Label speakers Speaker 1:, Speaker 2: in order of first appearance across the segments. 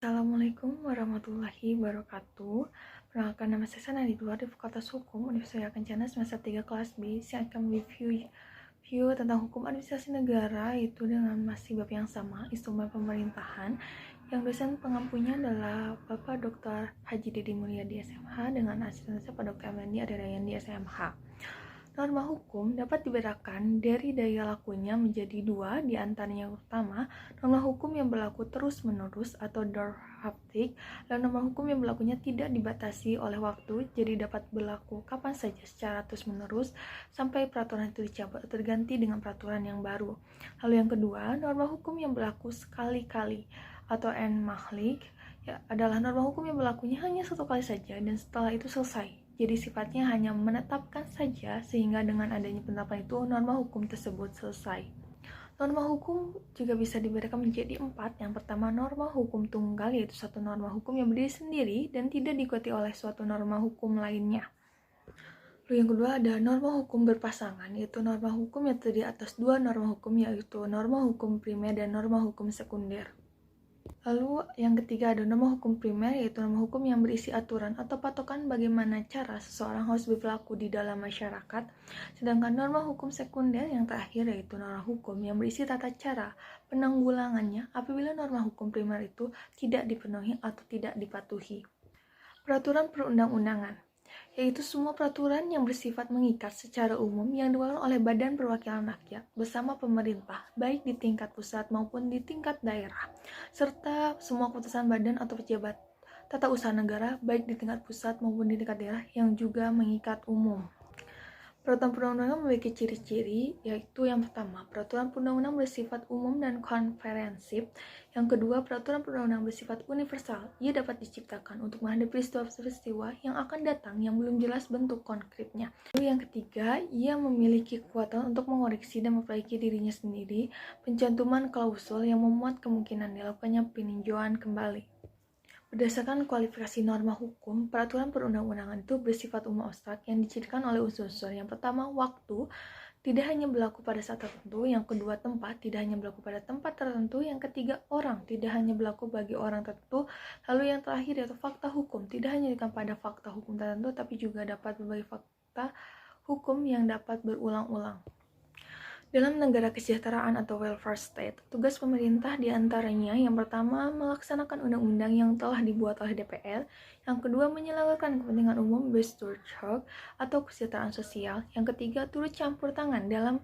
Speaker 1: Assalamualaikum warahmatullahi wabarakatuh. Perkenalkan, nama saya Sana Ridwan dari Fakultas Hukum Universitas Kencana semester 3 kelas B yang akan review tentang hukum administrasi negara, itu dengan masih bab yang sama, instrumen pemerintahan, yang dosen pengampunya adalah Bapak Dr. Haji Didi Mulyadi SMH dengan asistennya Pak Dr. Amandi Adirayandi SMH. Norma hukum dapat dibedakan dari daya lakunya menjadi dua, di antaranya yang pertama, norma hukum yang berlaku terus-menerus atau dorhaptik, dan norma hukum yang berlakunya tidak dibatasi oleh waktu, jadi dapat berlaku kapan saja secara terus-menerus sampai peraturan itu dicabut atau terganti dengan peraturan yang baru. Lalu yang kedua, norma hukum yang berlaku sekali-kali atau enmahlik adalah norma hukum yang berlakunya hanya satu kali saja dan setelah itu selesai. Jadi sifatnya hanya menetapkan saja, sehingga dengan adanya penetapan itu norma hukum tersebut selesai. Norma hukum juga bisa dibedakan menjadi 4. Yang pertama, norma hukum tunggal, yaitu satu norma hukum yang berdiri sendiri dan tidak diikuti oleh suatu norma hukum lainnya. Lalu yang kedua ada norma hukum berpasangan, yaitu norma hukum yang terdiri atas dua norma hukum, yaitu norma hukum primer dan norma hukum sekunder. Lalu yang ketiga ada norma hukum primer, yaitu norma hukum yang berisi aturan atau patokan bagaimana cara seseorang harus berperilaku di dalam masyarakat. Sedangkan norma hukum sekunder yang terakhir yaitu norma hukum yang berisi tata cara penanggulangannya apabila norma hukum primer itu tidak dipenuhi atau tidak dipatuhi. Peraturan perundang-undangan, yaitu semua peraturan yang bersifat mengikat secara umum yang dikeluarkan oleh Badan Perwakilan Rakyat bersama pemerintah, baik di tingkat pusat maupun di tingkat daerah, serta semua keputusan badan atau pejabat tata usaha negara, baik di tingkat pusat maupun di tingkat daerah yang juga mengikat umum. Peraturan perundang-undangan memiliki ciri-ciri, yaitu yang pertama, peraturan perundang-undangan bersifat umum dan konferensif. Yang kedua, peraturan perundang-undangan bersifat universal. Ia dapat diciptakan untuk menghadapi peristiwa-peristiwa yang akan datang yang belum jelas bentuk konkretnya. Lalu yang ketiga, ia memiliki kekuatan untuk mengoreksi dan memperbaiki dirinya sendiri. Pencantuman klausul yang memuat kemungkinan dilakukannya peninjauan kembali. Berdasarkan kualifikasi norma hukum, peraturan perundang-undangan itu bersifat umum abstrak yang dicirikan oleh unsur-unsur. Yang pertama, waktu, tidak hanya berlaku pada saat tertentu. Yang kedua, tempat, tidak hanya berlaku pada tempat tertentu. Yang ketiga, orang, tidak hanya berlaku bagi orang tertentu. Lalu yang terakhir yaitu fakta hukum, tidak hanya dikenakan pada fakta hukum tertentu, tapi juga dapat berbagai fakta hukum yang dapat berulang-ulang. Dalam negara kesejahteraan atau welfare state, tugas pemerintah diantaranya yang pertama melaksanakan undang-undang yang telah dibuat oleh DPR, yang kedua menyalurkan kepentingan umum stewardship atau kesejahteraan sosial, yang ketiga turut campur tangan dalam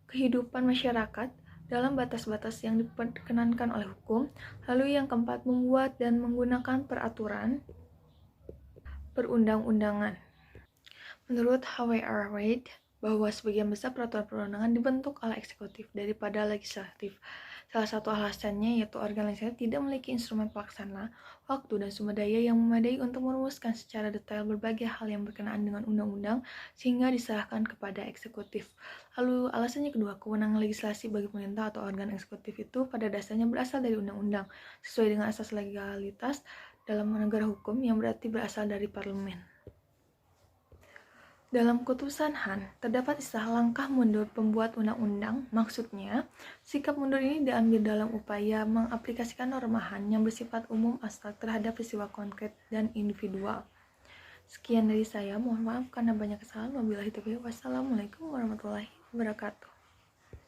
Speaker 1: kehidupan masyarakat dalam batas-batas yang diperkenankan oleh hukum, lalu yang keempat membuat dan menggunakan peraturan perundang-undangan. Menurut H.W.R. Wade, bahwa sebagian besar peraturan perundangan dibentuk oleh eksekutif daripada legislatif. Salah satu alasannya yaitu organ legislatif tidak memiliki instrumen pelaksana, waktu, dan sumber daya yang memadai untuk merumuskan secara detail berbagai hal yang berkenaan dengan undang-undang sehingga diserahkan kepada eksekutif. Lalu alasannya kedua, kewenangan legislasi bagi pemerintah atau organ eksekutif itu pada dasarnya berasal dari undang-undang sesuai dengan asas legalitas dalam negara hukum yang berarti berasal dari parlemen. Dalam keputusan Han, terdapat istilah langkah mundur pembuat undang-undang. Maksudnya, sikap mundur ini diambil dalam upaya mengaplikasikan norma Han yang bersifat umum abstrak terhadap peristiwa konkret dan individual. Sekian dari saya, mohon maaf karena banyak kesalahan. Wabillahi taufiq. Wassalamualaikum warahmatullahi wabarakatuh.